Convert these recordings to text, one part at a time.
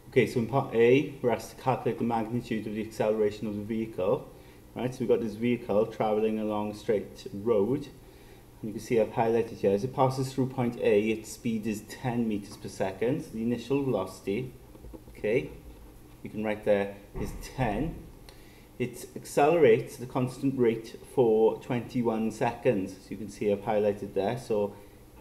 Okay, so in part A, we're asked to calculate the magnitude of the acceleration of the vehicle. Right, so we've got this vehicle travelling along a straight road. And you can see I've highlighted here, as it passes through point A, its speed is 10 meters per second. So the initial velocity, okay, you can write there, is 10. It accelerates at a constant rate for 21 seconds. So you can see I've highlighted there. So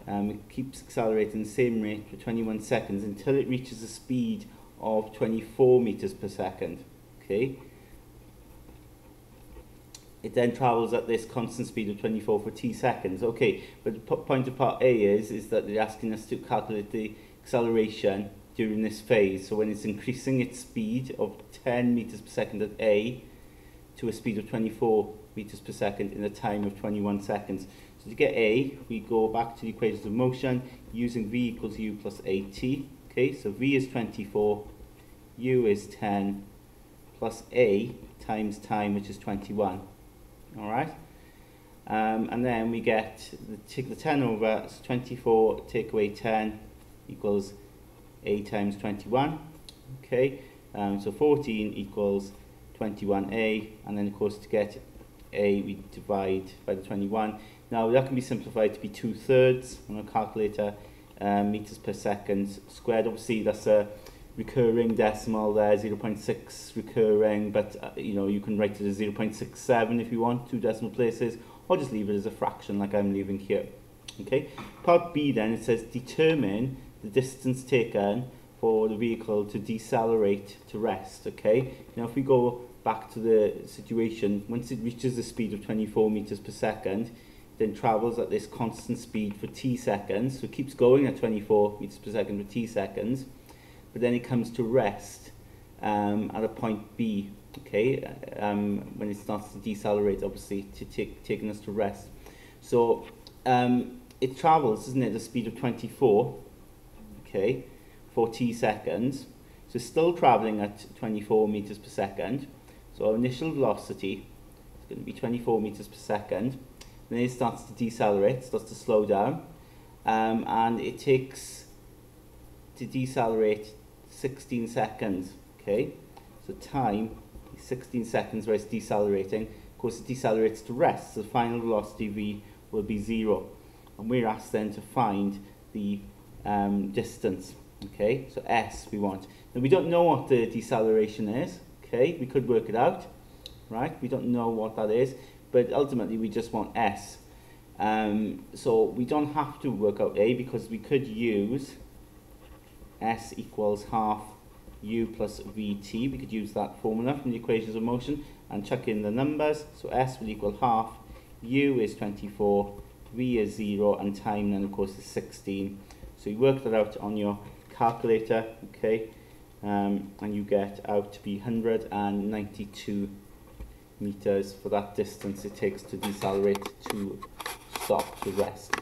it keeps accelerating the same rate for 21 seconds until it reaches a speed of 24 meters per second. Okay. It then travels at this constant speed of 24 for t seconds. Okay, but the point of part A is that they're asking us to calculate the acceleration during this phase. So when it's increasing its speed of 10 meters per second at A to a speed of 24 meters per second in a time of 21 seconds. So to get A, we go back to the equations of motion using V equals U plus AT. Okay, so V is 24, U is 10, plus A times time, which is 21. All right, and then we get take the 10 over, so 24 take away 10 equals A times 21. Okay, so 14 equals 21A, and then of course to get A we divide by the 21. Now that can be simplified to be 2/3 on a calculator, meters per second squared. Obviously that's a recurring decimal there, 0.6 recurring, but you know, you can write it as 0.67 if you want, 2 decimal places, or just leave it as a fraction like I'm leaving here. Okay, part B then, it says determine the distance taken for the vehicle to decelerate to rest. Okay, now if we go back to the situation, once it reaches the speed of 24 meters per second, then travels at this constant speed for t seconds, so it keeps going at 24 meters per second for t seconds, but then it comes to rest at a point B, okay, when it starts to decelerate, obviously, taking us to rest. So it travels, isn't it, at a speed of 24, okay, for t seconds. So still travelling at 24 meters per second. So our initial velocity is going to be 24 meters per second. Then it starts to decelerate, starts to slow down, and it takes to decelerate 16 seconds. Okay, so time is 16 seconds where it's decelerating. Of course, it decelerates to rest, so the final velocity v will be 0, and we're asked then to find the distance. Okay, so s we want. Now we don't know what the deceleration is. Okay, we could work it out, right? We don't know what that is, but ultimately we just want s. So we don't have to work out a, because we could use s equals half u plus vt. We could use that formula from the equations of motion and chuck in the numbers. So s will equal half, u is 24, v is 0, and time then of course is 16. So you work that out on your calculator, okay, and you get out to be 192 meters for that distance it takes to decelerate to stop, to rest.